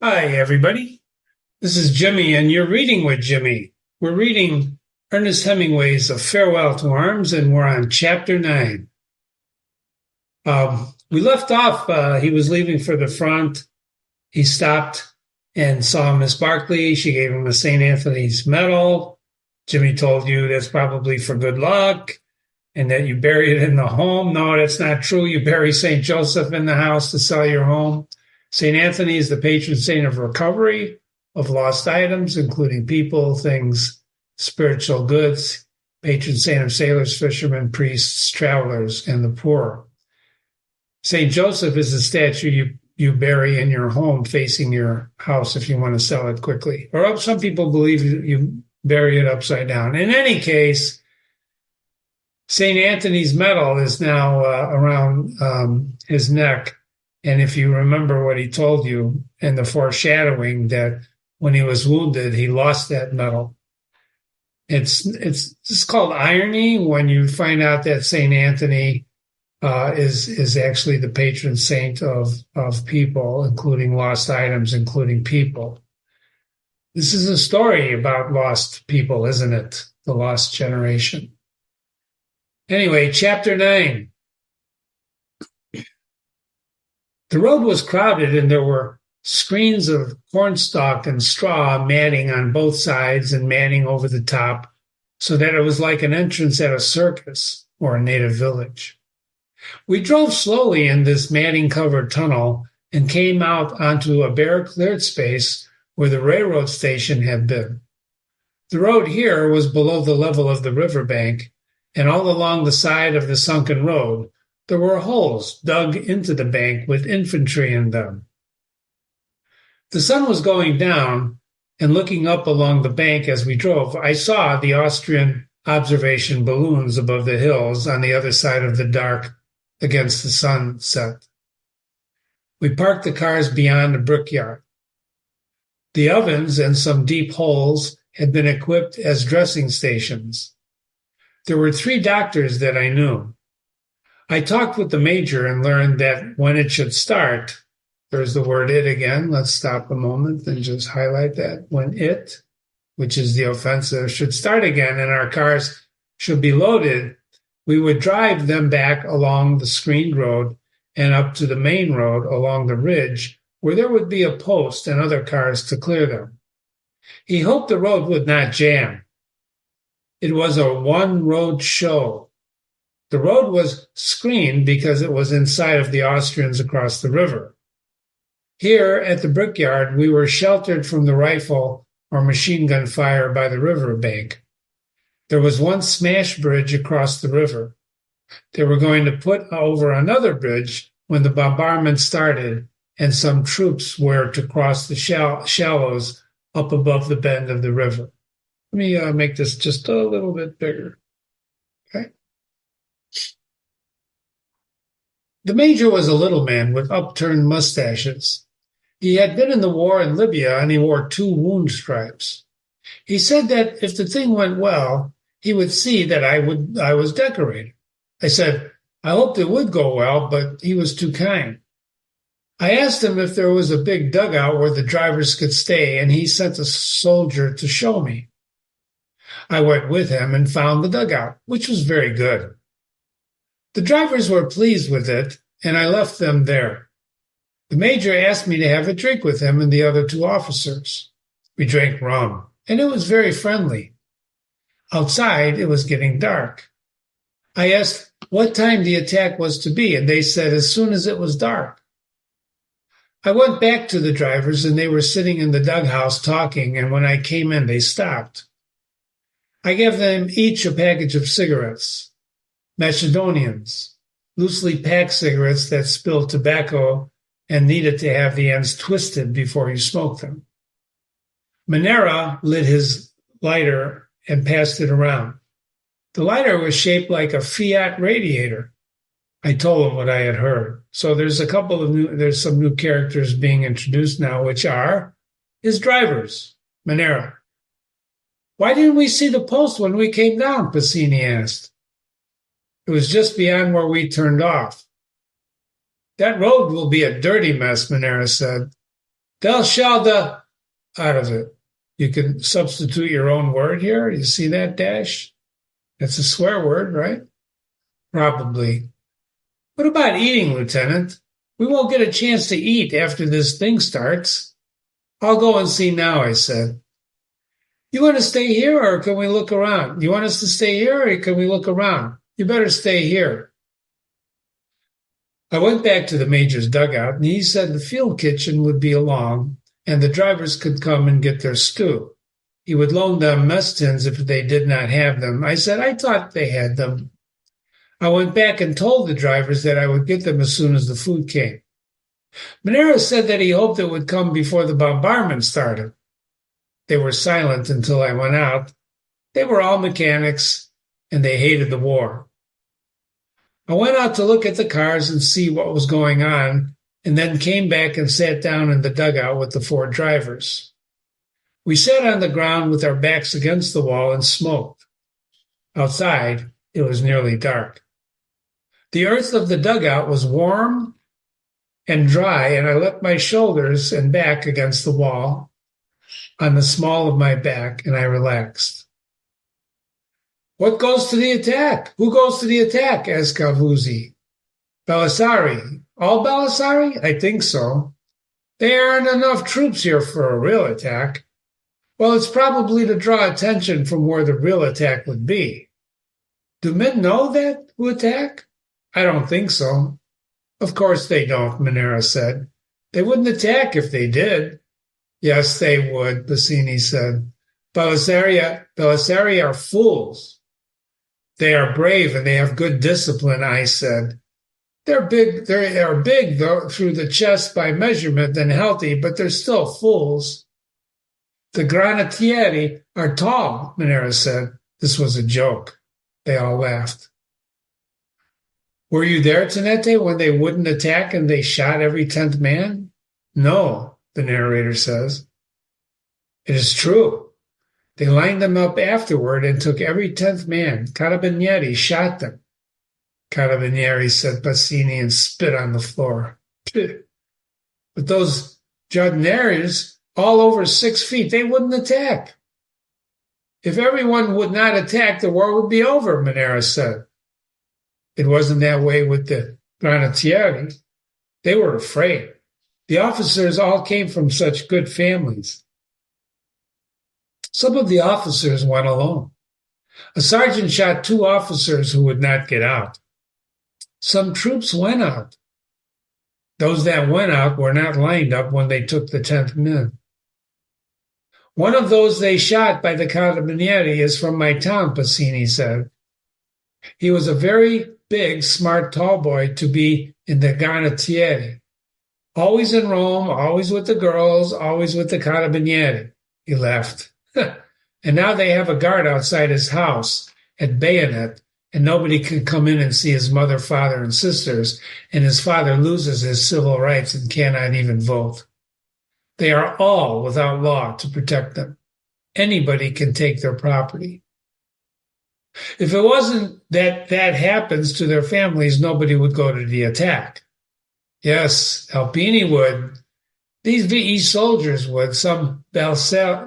Hi, everybody. This is Jimmy, and you're reading with Jimmy. We're reading Ernest Hemingway's A Farewell to Arms, and we're on chapter 9. We left off, he was leaving for the front. He stopped and saw Miss Barkley. She gave him a St. Anthony's medal. Jimmy told you that's probably for good luck and that you bury it in the home. No, that's not true. You bury St. Joseph in the house to sell your home. St. Anthony is the patron saint of recovery of lost items, including people, things, spiritual goods, patron saint of sailors, fishermen, priests, travelers, and the poor. St. Joseph is a statue you bury in your home facing your house if you want to sell it quickly. Or some people believe you bury it upside down. In any case, St. Anthony's medal is now around his neck. And if you remember what he told you in the foreshadowing that when he was wounded, he lost that medal. It's called irony when you find out that St. Anthony is actually the patron saint of people, including lost items, including people. This is a story about lost people, isn't it? The lost generation. Anyway, chapter 9. The road was crowded and there were screens of cornstalk and straw matting on both sides and matting over the top so that it was like an entrance at a circus or a native village. We drove slowly in this matting-covered tunnel and came out onto a bare cleared space where the railroad station had been. The road here was below the level of the riverbank, and all along the side of the sunken road there were holes dug into the bank with infantry in them. The sun was going down, and looking up along the bank as we drove, I saw the Austrian observation balloons above the hills on the other side of the dark against the sunset. We parked the cars beyond the brickyard. The ovens and some deep holes had been equipped as dressing stations. There were 3 doctors that I knew. I talked with the major and learned that when it should start, there's the word it again. Let's stop a moment and just highlight that. When it, which is the offensive, should start again and our cars should be loaded, we would drive them back along the screened road and up to the main road along the ridge where there would be a post and other cars to clear them. He hoped the road would not jam. It was a one-road show. The road was screened because it was inside of the Austrians across the river. Here at the brickyard, we were sheltered from the rifle or machine gun fire by the river bank. There was one smash bridge across the river. They were going to put over another bridge when the bombardment started and some troops were to cross the shallows up above the bend of the river. Let me make this just a little bit bigger. Okay. The major was a little man with upturned mustaches. He had been in the war in Libya and he wore 2 wound stripes. He said that if the thing went well, he would see that I was decorated. I said, I hoped it would go well, but he was too kind. I asked him if there was a big dugout where the drivers could stay, and he sent a soldier to show me. I went with him and found the dugout, which was very good. The drivers were pleased with it, and I left them there. The major asked me to have a drink with him and the other 2 officers. We drank rum, and it was very friendly. Outside, it was getting dark. I asked what time the attack was to be, and they said as soon as it was dark. I went back to the drivers, and they were sitting in the dughouse talking, and when I came in, they stopped. I gave them each a package of cigarettes. Macedonians, loosely packed cigarettes that spilled tobacco and needed to have the ends twisted before you smoked them. Manera lit his lighter and passed it around. The lighter was shaped like a Fiat radiator. I told him what I had heard. So there's some new characters being introduced now, which are his drivers. Manera. Why didn't we see the post when we came down? Passini asked. It was just beyond where we turned off. That road will be a dirty mess, Manera said. Thou shall the out of it. You can substitute your own word here. You see that dash? That's a swear word, right? Probably. What about eating, Lieutenant? We won't get a chance to eat after this thing starts. I'll go and see now, I said. You want to stay here or can we look around? You want us to stay here or can we look around? You better stay here. I went back to the major's dugout and he said the field kitchen would be along and the drivers could come and get their stew. He would loan them mess tins if they did not have them. I said I thought they had them. I went back and told the drivers that I would get them as soon as the food came. Monero said that he hoped it would come before the bombardment started. They were silent until I went out. They were all mechanics, and they hated the war. I went out to look at the cars and see what was going on, and then came back and sat down in the dugout with the 4 drivers. We sat on the ground with our backs against the wall and smoked. Outside, it was nearly dark. The earth of the dugout was warm and dry, and I let my shoulders and back against the wall on the small of my back, and I relaxed. What goes to the attack? Who goes to the attack? Asked Cavuzzi. Belisari. All Belisari? I think so. There aren't enough troops here for a real attack. Well, it's probably to draw attention from where the real attack would be. Do men know that who attack? I don't think so. Of course they don't, Monero said. They wouldn't attack if they did. Yes, they would, Bassini said. Belisari are fools. They are brave and they have good discipline, I said. They are big though, through the chest by measurement and healthy, but they're still fools. The granatieri are tall, Monero said. This was a joke. They all laughed. Were you there, Tenente, when they wouldn't attack and they shot every 10th man? No, the narrator says. It is true. They lined them up afterward and took every 10th man. Carabinieri shot them. Carabinieri, said Bassini, and spit on the floor. But those giardiniers, all over 6 feet, they wouldn't attack. If everyone would not attack, the war would be over, Monero said. It wasn't that way with the granatieri. They were afraid. The officers all came from such good families. Some of the officers went alone. A sergeant shot 2 officers who would not get out. Some troops went out. Those that went out were not lined up when they took the 10th men. One of those they shot by the Carabinieri is from my town, Bassini said. He was a very big, smart, tall boy to be in the Granatieri. Always in Rome, always with the girls, always with the Carabinieri. He laughed. And now they have a guard outside his house at bayonet, and nobody can come in and see his mother, father, and sisters, and his father loses his civil rights and cannot even vote. They are all without law to protect them. Anybody can take their property. If it wasn't that happens to their families, nobody would go to the attack. Yes, Alpini would. These VE soldiers would. Some Bersaglieri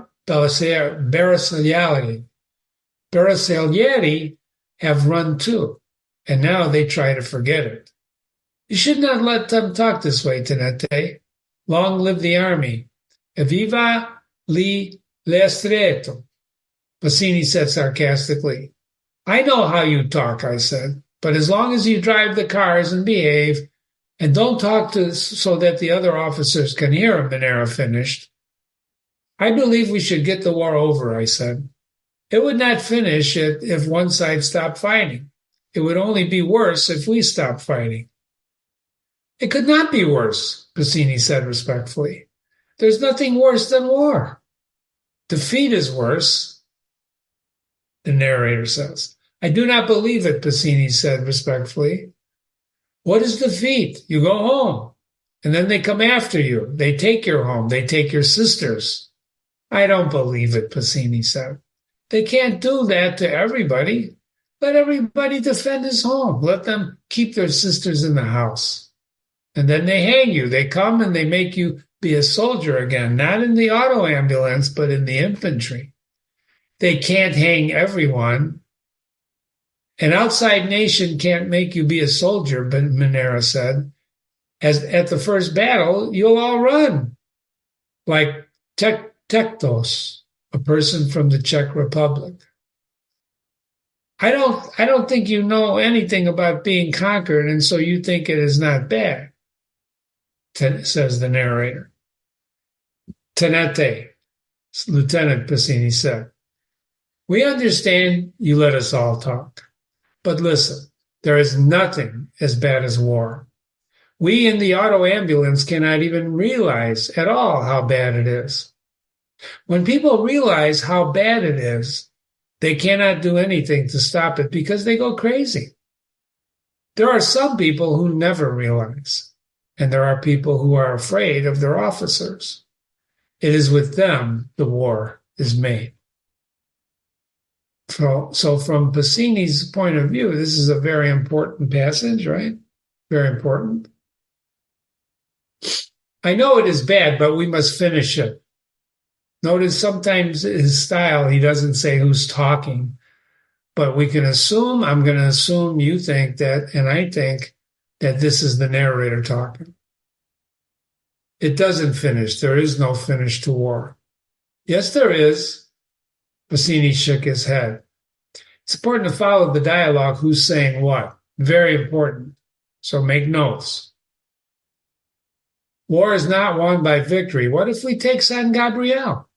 have run too, and now they try to forget it. You should not let them talk this way, Tenente. Long live the army. Evviva l'estreto, Bassini said sarcastically. I know how you talk, I said, but as long as you drive the cars and behave, and don't talk so that the other officers can hear him, Monero finished. I believe we should get the war over, I said. It would not finish it if one side stopped fighting. It would only be worse if we stopped fighting. It could not be worse, Bassini said respectfully. There's nothing worse than war. Defeat is worse, the narrator says. I do not believe it, Bassini said respectfully. What is defeat? You go home, and then they come after you. They take your home. They take your sisters. I don't believe it, Bassini said. They can't do that to everybody. Let everybody defend his home. Let them keep their sisters in the house. And then they hang you. They come and they make you be a soldier again, not in the auto ambulance, but in the infantry. They can't hang everyone. An outside nation can't make you be a soldier, but Monera said. As at the first battle, you'll all run. Like Tektos, a person from the Czech Republic. I don't think you know anything about being conquered, and so you think it is not bad, says the narrator. Tenente, Lieutenant Pacini said. We understand you let us all talk. But listen, there is nothing as bad as war. We in the auto ambulance cannot even realize at all how bad it is. When people realize how bad it is, they cannot do anything to stop it because they go crazy. There are some people who never realize, and there are people who are afraid of their officers. It is with them the war is made. So from Pacini's point of view, this is a very important passage, right? Very important. I know it is bad, but we must finish it. Notice sometimes his style, he doesn't say who's talking, but we can assume, I'm going to assume you think that, and I think that this is the narrator talking. It doesn't finish. There is no finish to war. Yes, there is. Pacini shook his head. It's important to follow the dialogue, who's saying what. Very important. So make notes. War is not won by victory. What if we take San Gabriel?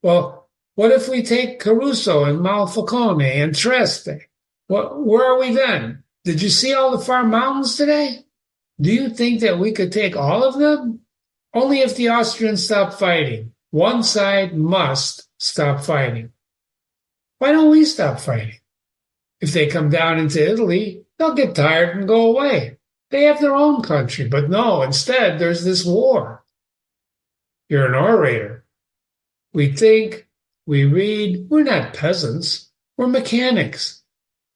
Well, what if we take Caruso and Malfacone and Trieste? Where are we then? Did you see all the far mountains today? Do you think that we could take all of them? Only if the Austrians stop fighting. One side must stop fighting. Why don't we stop fighting? If they come down into Italy, they'll get tired and go away. They have their own country, but no, instead there's this war. You're an orator. We think, we read, we're not peasants, we're mechanics.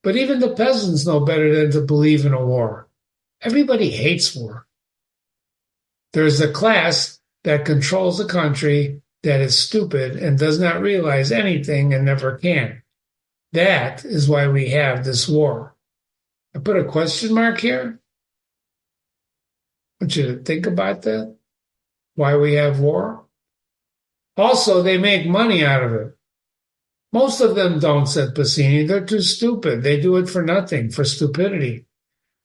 But even the peasants know better than to believe in a war. Everybody hates war. There's a class that controls a country that is stupid and does not realize anything and never can. That is why we have this war. I put a question mark here. I want you to think about that. Why we have war. Also, they make money out of it. Most of them don't, said Pacini. They're too stupid. They do it for nothing, for stupidity.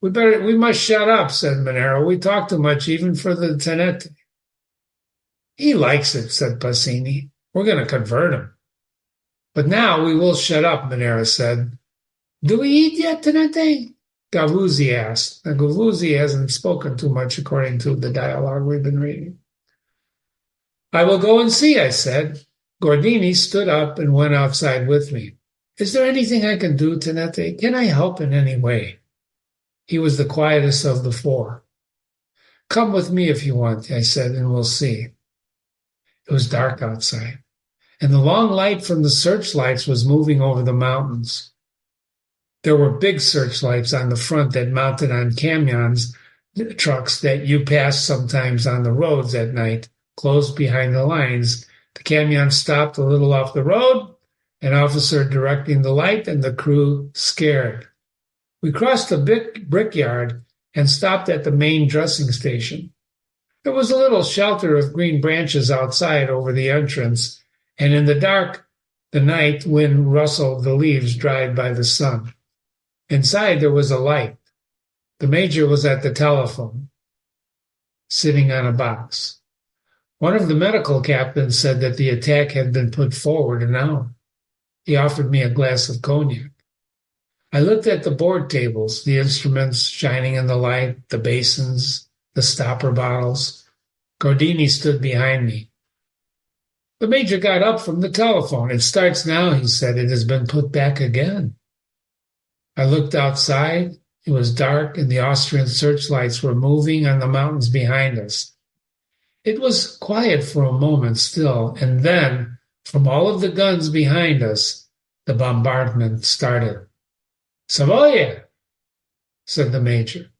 We must shut up, said Monero. We talk too much, even for the tenente. He likes it, said Pacini. We're going to convert him. But now we will shut up, Monero said. Do we eat yet, tenente? Gavuzzi asked. Now, Gavuzzi hasn't spoken too much according to the dialogue we've been reading. I will go and see, I said. Gordini stood up and went outside with me. Is there anything I can do, tenente? Can I help in any way? He was the quietest of the four. Come with me if you want, I said, and we'll see. It was dark outside, and the long light from the searchlights was moving over the mountains. There were big searchlights on the front that mounted on camions, trucks that you pass sometimes on the roads at night, close behind the lines. The camion stopped a little off the road, an officer directing the light, and the crew scared. We crossed the brickyard and stopped at the main dressing station. There was a little shelter of green branches outside over the entrance, and in the dark, the night wind rustled the leaves dried by the sun. Inside there was a light. The major was at the telephone, sitting on a box. One of the medical captains said that the attack had been put forward an hour. He offered me a glass of cognac. I looked at the board tables, the instruments shining in the light, the basins, the stopper bottles. Gordini stood behind me. The major got up from the telephone. It starts now, he said. It has been put back again. I looked outside. It was dark, and the Austrian searchlights were moving on the mountains behind us. It was quiet for a moment still, and then, from all of the guns behind us, the bombardment started. Savoia, said the major.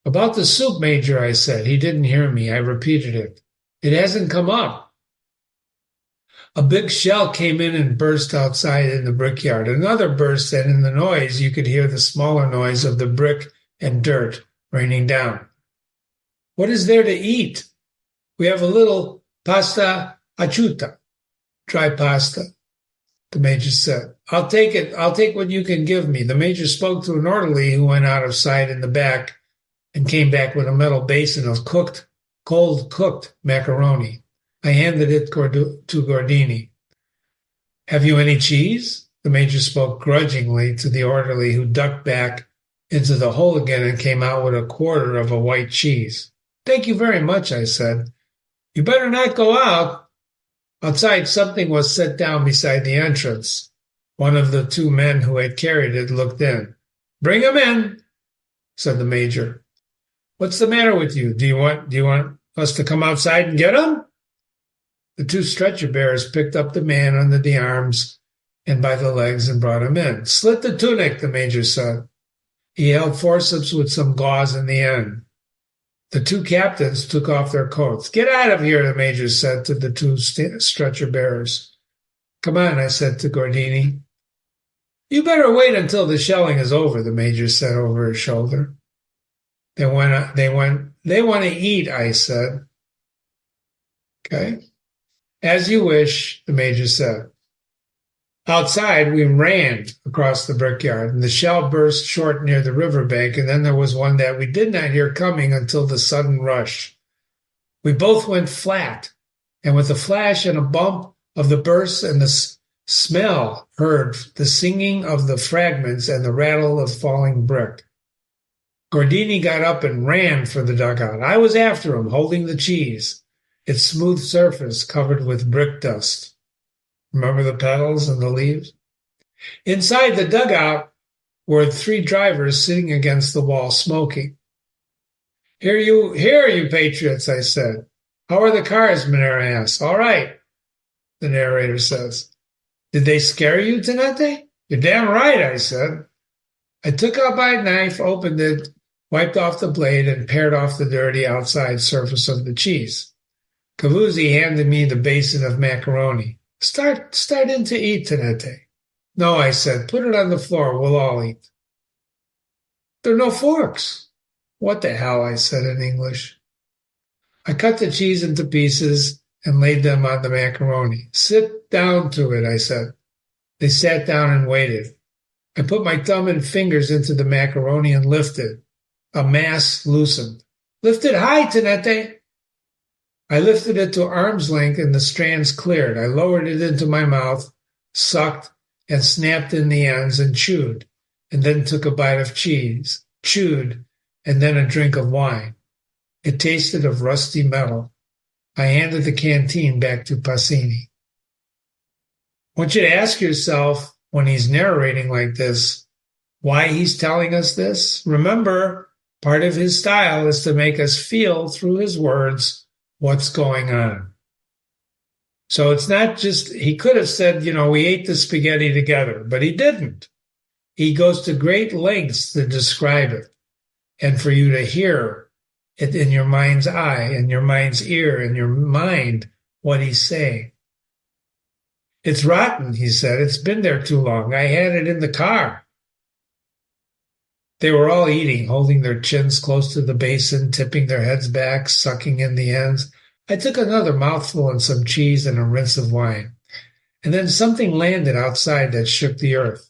About the soup, Major, I said. He didn't hear me. I repeated it. It hasn't come up. A big shell came in and burst outside in the brickyard. Another burst, and in the noise, you could hear the smaller noise of the brick and dirt raining down. What is there to eat? We have a little pasta asciutta, dry pasta, the major said. I'll take it. I'll take what you can give me. The major spoke to an orderly who went out of sight in the back and came back with a metal basin of cold cooked macaroni. I handed it to Gordini. Have you any cheese? The major spoke grudgingly to the orderly, who ducked back into the hole again and came out with a quarter of a white cheese. Thank you very much, I said. You better not go out. Outside, something was set down beside the entrance. One of the two men who had carried it looked in. Bring him in, said the major. What's the matter with you? Do you want us to come outside and get him? The two stretcher bearers picked up the man under the arms and by the legs and brought him in. Slit the tunic, the major said. He held forceps with some gauze in the end. The two captains took off their coats. Get out of here, the major said to the two stretcher bearers. Come on, I said to Gordini. You better wait until the shelling is over, the major said over his shoulder. They want to eat, I said. Okay. As you wish, the major said. Outside, we ran across the brickyard, and the shell burst short near the riverbank, and then there was one that we did not hear coming until the sudden rush. We both went flat, and with a flash and a bump of the burst and the smell heard the singing of the fragments and the rattle of falling brick. Gordini got up and ran for the dugout. I was after him, holding the cheese, its smooth surface covered with brick dust. Remember the petals and the leaves? Inside the dugout were three drivers sitting against the wall smoking. Here, you patriots, I said. How are the cars, Monera asked. All right, the narrator says. Did they scare you, Tenente? You're damn right, I said. I took out my knife, opened it, wiped off the blade, and pared off the dirty outside surface of the cheese. Cavuzzi handed me the basin of macaroni. Start in to eat, Tenente. No, I said, put it on the floor. We'll all eat. There are no forks. What the hell, I said in English. I cut the cheese into pieces and laid them on the macaroni. Sit down to it, I said. They sat down and waited. I put my thumb and fingers into the macaroni and lifted. A mass loosened. Lift it high, Tenente. I lifted it to arm's length and the strands cleared. I lowered it into my mouth, sucked, and snapped in the ends and chewed, and then took a bite of cheese, chewed, and then a drink of wine. It tasted of rusty metal. I handed the canteen back to Passini. I want you to ask yourself, when he's narrating like this, why he's telling us this. Remember, part of his style is to make us feel through his words what's going on. So it's not just, he could have said, we ate the spaghetti together, but he didn't. He goes to great lengths to describe it and for you to hear it in your mind's eye, in your mind's ear, in your mind, what he's saying. It's rotten, he said. It's been there too long. I had it in the car. They were all eating, holding their chins close to the basin, tipping their heads back, sucking in the ends. I took another mouthful and some cheese and a rinse of wine. And then something landed outside that shook the earth.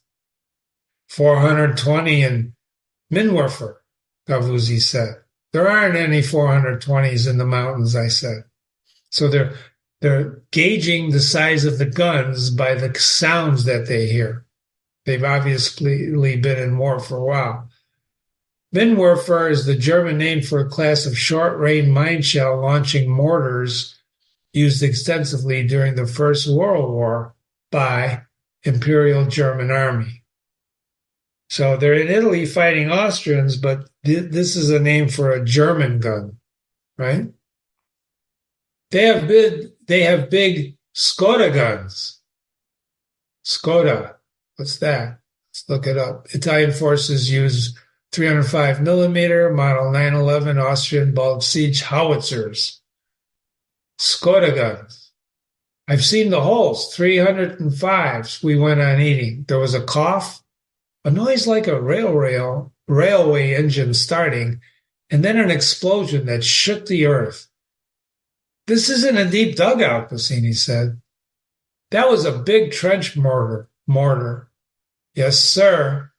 420 in Minwerfer, Gavuzzi said. There aren't any 420s in the mountains, I said. So they're gauging the size of the guns by the sounds that they hear. They've obviously been in war for a while. Minwerfer is the German name for a class of short-range mine shell launching mortars used extensively during the First World War by Imperial German Army. So they're in Italy fighting Austrians, but this is a name for a German gun, right? They have big Skoda guns. Skoda, what's that? Let's look it up. Italian forces use 305 millimeter model 911 Austrian bulk siege howitzers. Skoda guns. I've seen the holes, 305s. We went on eating. There was a cough, a noise like a railway engine starting, and then an explosion that shook the earth. This isn't a deep dugout, Bassini said. That was a big trench mortar. Yes, sir.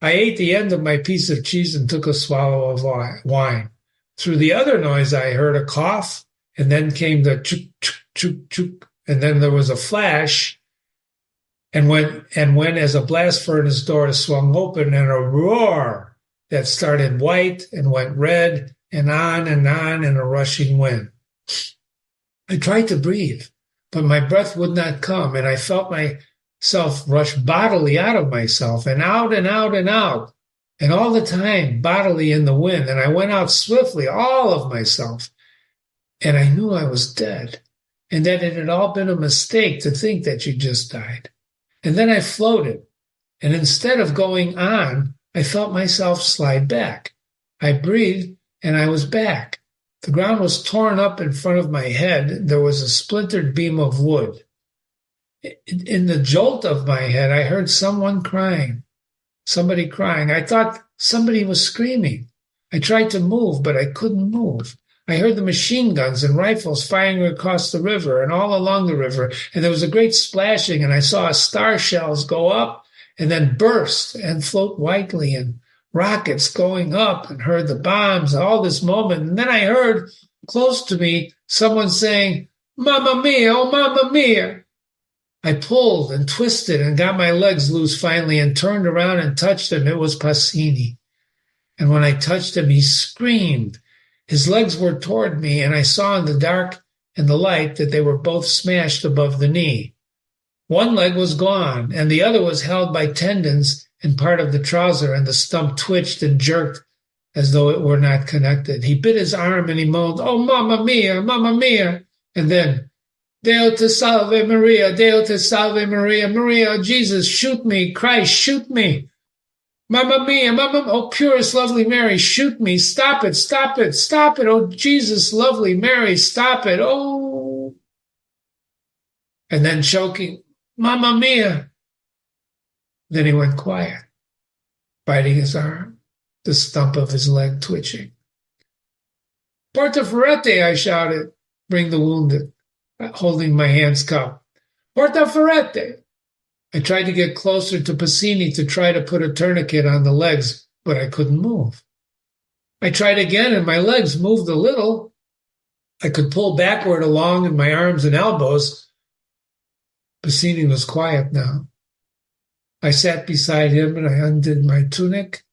I ate the end of my piece of cheese and took a swallow of wine. Through the other noise, I heard a cough, and then came the chook, chook, chook, chook, and then there was a flash, and when as a blast furnace door swung open, and a roar that started white and went red, and on in a rushing wind. I tried to breathe, but my breath would not come, and I felt myself rush bodily out of myself, and out and out and out, and all the time bodily in the wind, and I went out swiftly, all of myself, and I knew I was dead, and that it had all been a mistake to think that you just died. And then I floated, and instead of going on, I felt myself slide back. I breathed, and I was back. The ground was torn up in front of my head. There was a splintered beam of wood. In the jolt of my head, I heard somebody crying. I thought somebody was screaming. I tried to move, but I couldn't move. I heard the machine guns and rifles firing across the river and all along the river, and there was a great splashing, and I saw star shells go up and then burst and float whitely, and rockets going up, and heard the bombs, all this moment. And then I heard close to me someone saying, "Mamma mia, oh mamma mia." I pulled and twisted and got my legs loose finally and turned around and touched him. It was Bassini. And when I touched him, he screamed. His legs were toward me, and I saw in the dark and the light that they were both smashed above the knee. One leg was gone, and the other was held by tendons and part of the trouser, and the stump twitched and jerked as though it were not connected. He bit his arm, and he moaned, "Oh, mamma mia, mamma mia." And then, "Deo te salve Maria, Deo te salve Maria, Maria, Jesus, shoot me, Christ, shoot me. Mamma mia, mamma, oh, purest, lovely Mary, shoot me, stop it, stop it, stop it, oh, Jesus, lovely Mary, stop it, oh." And then choking, "Mamma mia." Then he went quiet, biting his arm, the stump of his leg twitching. "Porta ferrete," I shouted, "bring the wounded," holding my hands cupped. "Porta ferrete." I tried to get closer to Bassini to try to put a tourniquet on the legs, but I couldn't move. I tried again, and my legs moved a little. I could pull backward along in my arms and elbows. Bassini was quiet now. I sat beside him, and I undid my tunic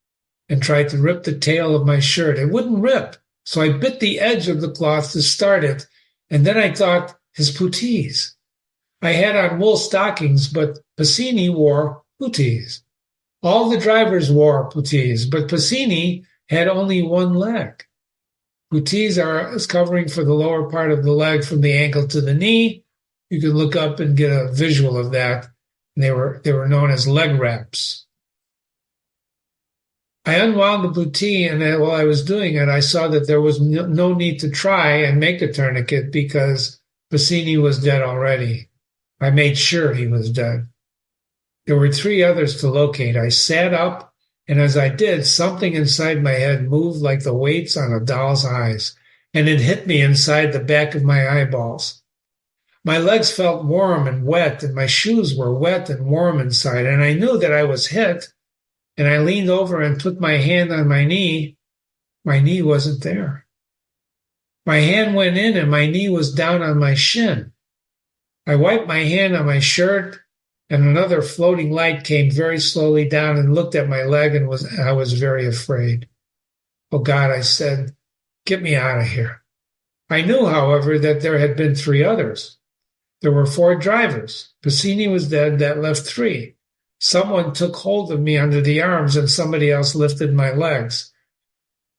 and tried to rip the tail of my shirt. It wouldn't rip, so I bit the edge of the cloth to start it, and then I thought, his puttees. I had on wool stockings, but Bassini wore puttees. All the drivers wore puttees, but Bassini had only one leg. Puttees are covering for the lower part of the leg from the ankle to the knee. You can look up and get a visual of that. They were known as leg wraps. I unwound the puttee, and while I was doing it, I saw that there was no need to try and make a tourniquet because Bassini was dead already. I made sure he was dead. There were 3 others to locate. I sat up, and as I did, something inside my head moved like the weights on a doll's eyes, and it hit me inside the back of my eyeballs. My legs felt warm and wet, and my shoes were wet and warm inside, and I knew that I was hit, and I leaned over and put my hand on my knee. My knee wasn't there. My hand went in, and my knee was down on my shin. I wiped my hand on my shirt, and another floating light came very slowly down and looked at my leg, and I was very afraid. "Oh, God," I said, "get me out of here." I knew, however, that there had been 3 others. There were 4 drivers. Bassini was dead. That left 3. Someone took hold of me under the arms, and somebody else lifted my legs.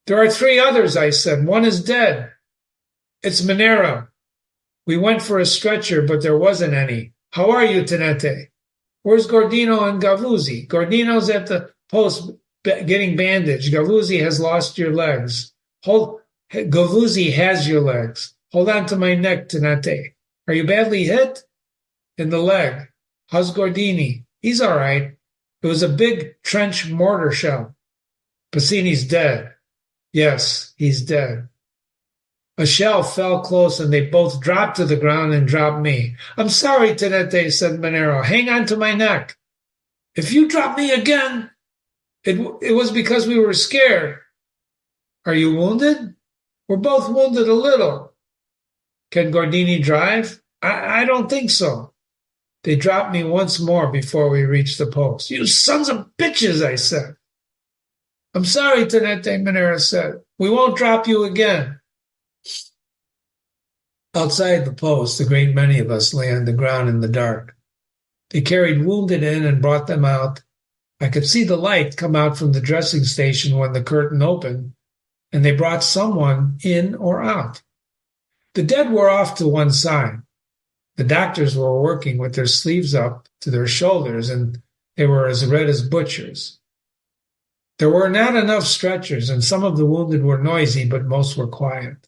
"There are 3 others," I said. "One is dead. It's Minero. We went for a stretcher, but there wasn't any. How are you, Tenente? Where's Gordino and Gavuzzi? Gordino's at the post getting bandaged. Gavuzzi has lost your legs. Gavuzzi has your legs. Hold on to my neck, Tenente. Are you badly hit? In the leg. How's Gordini? He's all right. It was a big trench mortar shell. Passini's dead. Yes, he's dead. A shell fell close and they both dropped to the ground and dropped me. I'm sorry, Tenente, said Monero. Hang on to my neck. If you drop me again, it was because we were scared. Are you wounded? We're both wounded a little. Can Gordini drive? I don't think so. They dropped me once more before we reached the post. You sons of bitches, I said. I'm sorry, Tenente, Monero said. We won't drop you again. Outside the post, a great many of us lay on the ground in the dark. They carried wounded in and brought them out. I could see the light come out from the dressing station when the curtain opened, and they brought someone in or out. The dead were off to one side. The doctors were working with their sleeves up to their shoulders, and they were as red as butchers. There were not enough stretchers, and some of the wounded were noisy, but most were quiet.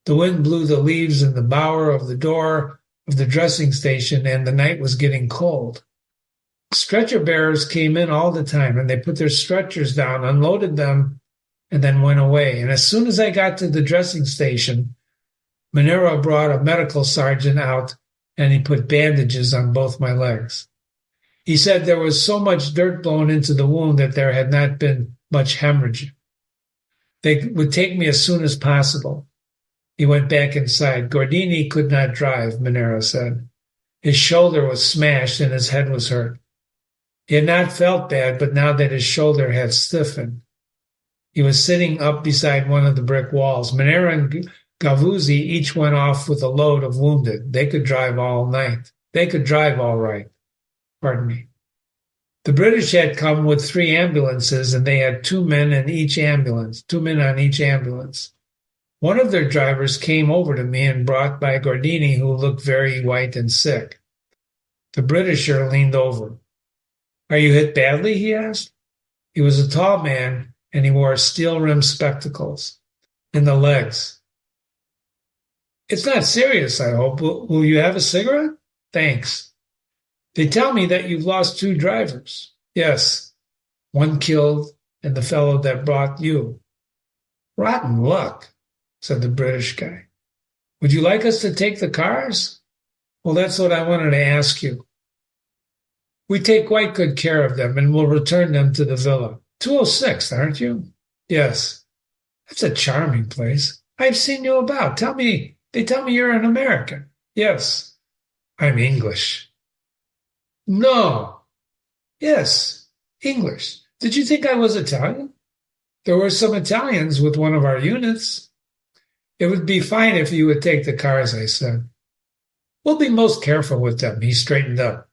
The wind blew the leaves in the bower of the door of the dressing station, and the night was getting cold. Stretcher bearers came in all the time, and they put their stretchers down, unloaded them, and then went away. And as soon as I got to the dressing station, Monero brought a medical sergeant out, and he put bandages on both my legs. He said there was so much dirt blown into the wound that there had not been much hemorrhage. They would take me as soon as possible. He went back inside. Gordini could not drive, Monero said. His shoulder was smashed and his head was hurt. He had not felt bad, but now that his shoulder had stiffened. He was sitting up beside one of the brick walls. Monero and Gavuzzi each went off with a load of wounded. They could drive all night. They could drive all right. Pardon me. The British had come with 3 ambulances, and they had 2 men in each ambulance, 2 men on each ambulance. One of their drivers came over to me and brought by Gordini, who looked very white and sick. The Britisher leaned over. Are you hit badly? He asked. He was a tall man, and he wore steel-rimmed spectacles. In the legs. It's not serious, I hope. Will you have a cigarette? Thanks. They tell me that you've lost 2 drivers. Yes. 1 killed, and the fellow that brought you. Rotten luck, said the British guy. Would you like us to take the cars? Well, that's what I wanted to ask you. We take quite good care of them, and we'll return them to the villa. 206, aren't you? Yes. That's a charming place. I've seen you about. They tell me you're an American. Yes. I'm English. No. Yes, English. Did you think I was Italian? There were some Italians with one of our units. It would be fine if you would take the cars, I said. We'll be most careful with them. He straightened up.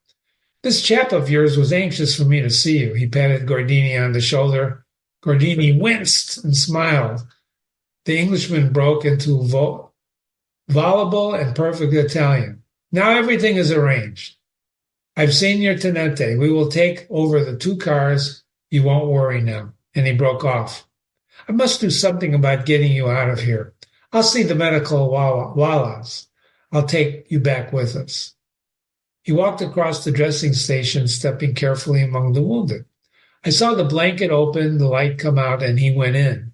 This chap of yours was anxious for me to see you. He patted Gordini on the shoulder. Gordini winced and smiled. The Englishman broke into voluble and perfect Italian. Now everything is arranged. I've seen your tenente. We will take over the 2 cars. You won't worry now. And he broke off. I must do something about getting you out of here. I'll see the medical wallahs. I'll take you back with us. He walked across the dressing station, stepping carefully among the wounded. I saw the blanket open, the light come out, and he went in.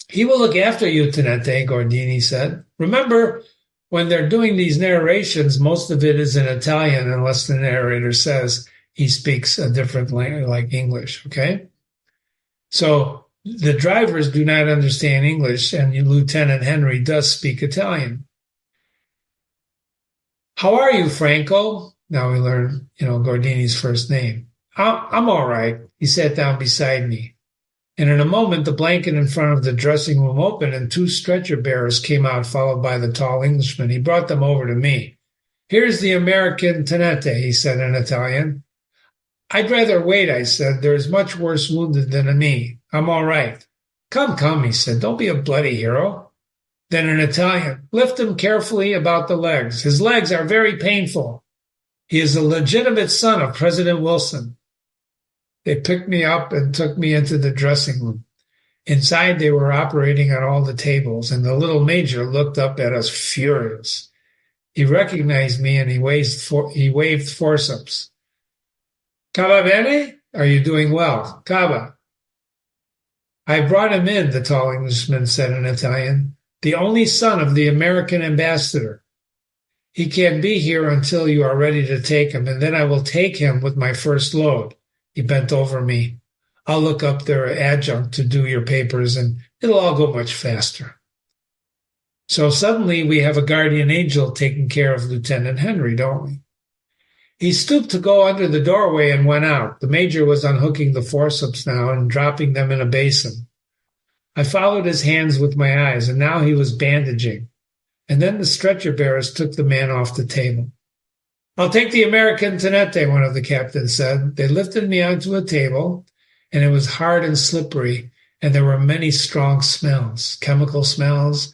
He will look after you, Tenente, Gordini said. Remember, when they're doing these narrations, most of it is in Italian unless the narrator says he speaks a different language, like English, okay? So the drivers do not understand English, and Lieutenant Henry does speak Italian. How are you, Franco? Now we learn, Gordini's first name. I'm all right. He sat down beside me. And in a moment, the blanket in front of the dressing room opened and 2 stretcher bearers came out, followed by the tall Englishman. He brought them over to me. Here's the American tenente, he said in Italian. I'd rather wait, I said. There's much worse wounded than me. I'm all right. Come, he said. Don't be a bloody hero. Then in Italian, lift him carefully about the legs. His legs are very painful. He is a legitimate son of President Wilson. They picked me up and took me into the dressing room. Inside, they were operating on all the tables, and the little major looked up at us furious. He recognized me, and he waved forceps. "Cava bene? Are you doing well? Cava." "I brought him in," the tall Englishman said in Italian. "The only son of the American ambassador. He can't be here until you are ready to take him, and then I will take him with my first load." He bent over me. "I'll look up their adjunct to do your papers, and it'll all go much faster." So suddenly we have a guardian angel taking care of Lieutenant Henry, don't we? He stooped to go under the doorway and went out. The major was unhooking the forceps now and dropping them in a basin. I followed his hands with my eyes, and now he was bandaging. And then the stretcher bearers took the man off the table. "I'll take the American tenente," one of the captains said. They lifted me onto a table, and it was hard and slippery, and there were many strong smells, chemical smells,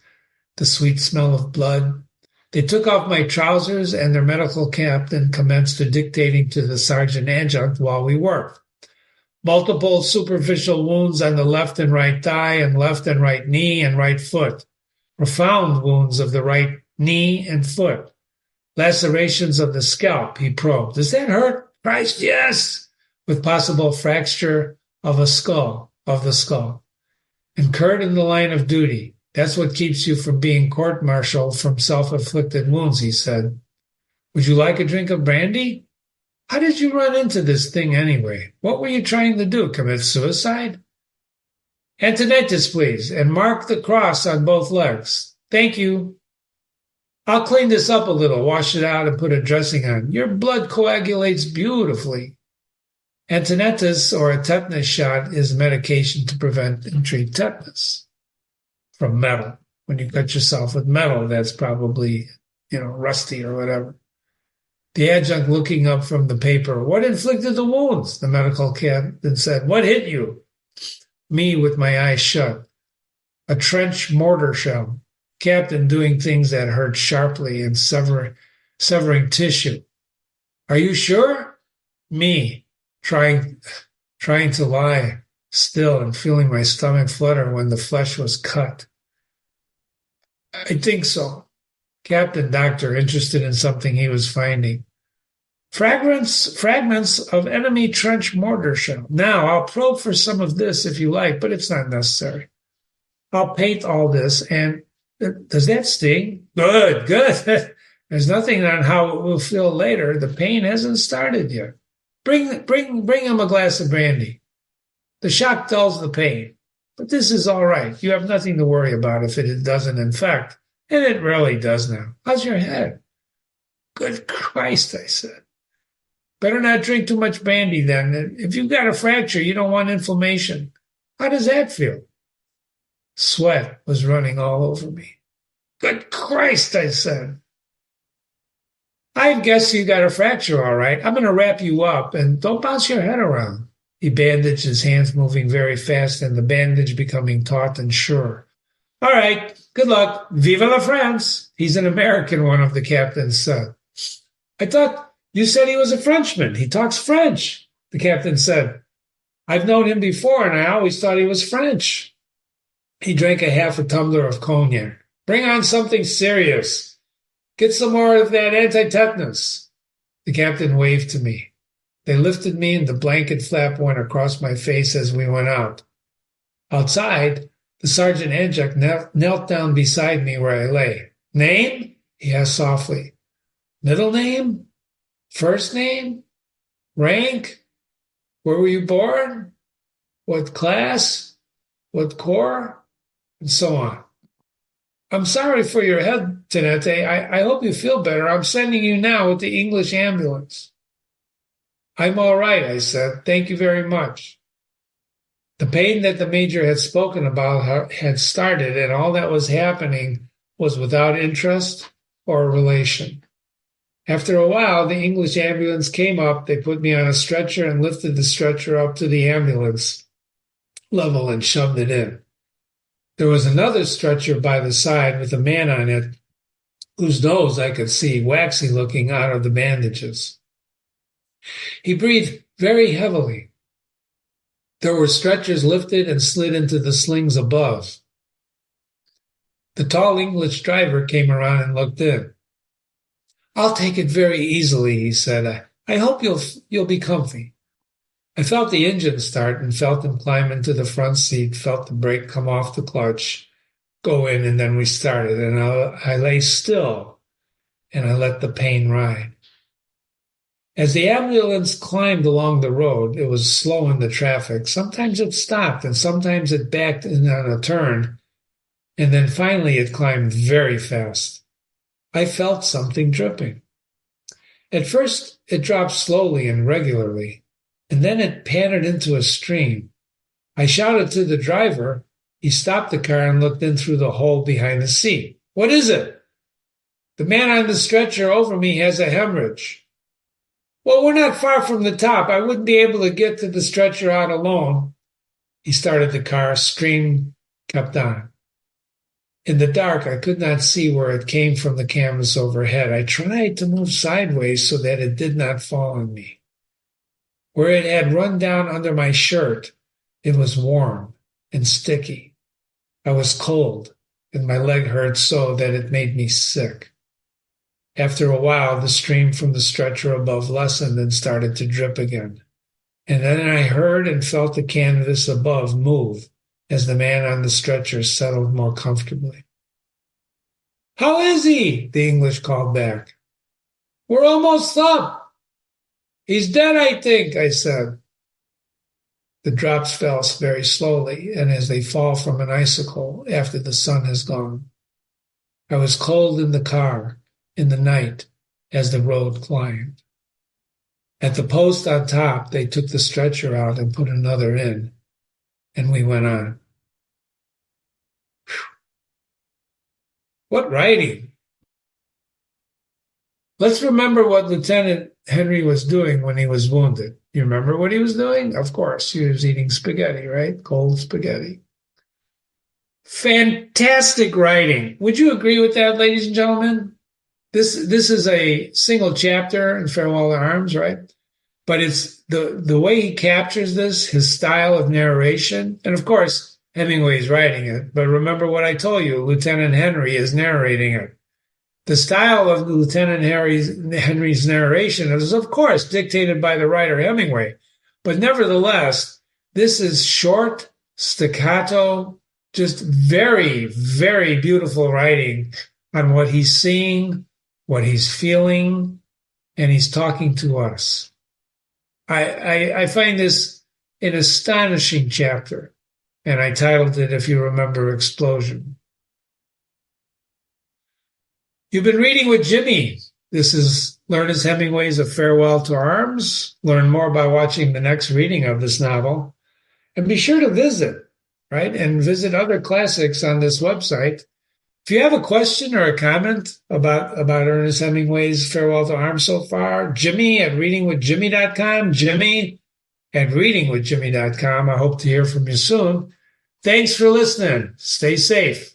the sweet smell of blood. They took off my trousers, and their medical captain commenced dictating to the sergeant adjunt while we worked. "Multiple superficial wounds on the left and right thigh and left and right knee and right foot. Profound wounds of the right knee and foot. Lacerations of the scalp," he probed. "Does that hurt?" "Christ, yes!" "With possible fracture of the skull. Incurred in the line of duty. That's what keeps you from being court-martialed from self-inflicted wounds," he said. "Would you like a drink of brandy? How did you run into this thing anyway? What were you trying to do, commit suicide?" "Antonettes, please, and mark the cross on both legs. Thank you." "I'll clean this up a little, wash it out, and put a dressing on. Your blood coagulates beautifully." Antonettes, or a tetanus shot, is medication to prevent and treat tetanus from metal. When you cut yourself with metal, that's probably, rusty or whatever. The adjutant looking up from the paper. "What inflicted the wounds?" The medical captain said. "What hit you?" Me with my eyes shut. "A trench mortar shell. Captain doing things that hurt sharply and severing tissue." "Are you sure?" Me, trying to lie still and feeling my stomach flutter when the flesh was cut. "I think so." Captain Doctor, interested in something he was finding. Fragments of enemy trench mortar shell. "Now, I'll probe for some of this if you like, but it's not necessary. I'll paint all this, and does that sting?" Good. There's nothing on how it will feel later. The pain hasn't started yet. Bring him a glass of brandy. The shock dulls the pain. But this is all right. You have nothing to worry about if it doesn't infect. And it really does now. How's your head? Good Christ, I said. Better not drink too much brandy then. If you've got a fracture, you don't want inflammation. How does that feel? Sweat was running all over me. Good Christ, I said. I guess you got a fracture, all right. I'm going to wrap you up, and don't bounce your head around. He bandaged his hands, moving very fast, and the bandage becoming taut and sure. All right, good luck. Vive la France. He's an American, one of the captains said. I thought you said he was a Frenchman. He talks French, the captain said. I've known him before, and I always thought he was French. He drank a half a tumbler of cognac. Bring on something serious. Get some more of that anti-tetanus. The captain waved to me. They lifted me, and the blanket flap went across my face as we went out. Outside, the sergeant adjutant knelt down beside me where I lay. Name? He asked softly. Middle name? First name? Rank? Where were you born? What class? What corps? And so on. I'm sorry for your head, Tenente. I hope you feel better. I'm sending you now with the English ambulance. I'm all right, I said. Thank you very much. The pain that the major had spoken about had started, and all that was happening was without interest or relation. After a while, the English ambulance came up. They put me on a stretcher and lifted the stretcher up to the ambulance level and shoved it in. There was another stretcher by the side with a man on it, whose nose I could see, waxy looking out of the bandages. He breathed very heavily. There were stretchers lifted and slid into the slings above. The tall English driver came around and looked in. "I'll take it very easily," he said. I hope you'll be comfy." I felt the engine start and felt him climb into the front seat, felt the brake come off the clutch, go in, and then we started. And I lay still, and I let the pain ride. As the ambulance climbed along the road, it was slow in the traffic. Sometimes it stopped, and sometimes it backed in on a turn, and then finally it climbed very fast. I felt something dripping. At first, it dropped slowly and regularly, and then it pattered into a stream. I shouted to the driver. He stopped the car and looked in through the hole behind the seat. "What is it?" "The man on the stretcher over me has a hemorrhage." "Well, we're not far from the top. I wouldn't be able to get to the stretcher out alone." He started the car. Stream kept on. In the dark, I could not see where it came from the canvas overhead. I tried to move sideways so that it did not fall on me. Where it had run down under my shirt, it was warm and sticky. I was cold, and my leg hurt so that it made me sick. After a while, the stream from the stretcher above lessened and started to drip again. And then I heard and felt the canvas above move as the man on the stretcher settled more comfortably. "How is he?" the English called back. "We're almost up." "He's dead, I think," I said. The drops fell very slowly, and as they fall from an icicle after the sun has gone. I was cold in the car, in the night, as the road climbed. At the post on top, they took the stretcher out and put another in, and we went on. Whew. What writing! Let's remember what Lieutenant Henry was doing when he was wounded. You remember what he was doing? Of course, he was eating spaghetti, right? Cold spaghetti. Fantastic writing. Would you agree with that, ladies and gentlemen? This is a single chapter in Farewell to Arms, right? But it's the way he captures this, his style of narration, and of course, Hemingway's writing it. But remember what I told you, Lieutenant Henry is narrating it. The style of Lieutenant Henry's narration is, of course, dictated by the writer Hemingway. But nevertheless, this is short, staccato, just very, very beautiful writing on what he's seeing, what he's feeling, and he's talking to us. I find this an astonishing chapter, and I titled it, if you remember, Explosion. You've been reading with Jimmy. This is Ernest Hemingway's A Farewell to Arms. Learn more by watching the next reading of this novel. And be sure to visit, right? And visit other classics on this website. If you have a question or a comment about Ernest Hemingway's Farewell to Arms so far, Jimmy at readingwithjimmy.com, Jimmy at readingwithjimmy.com. I hope to hear from you soon. Thanks for listening. Stay safe.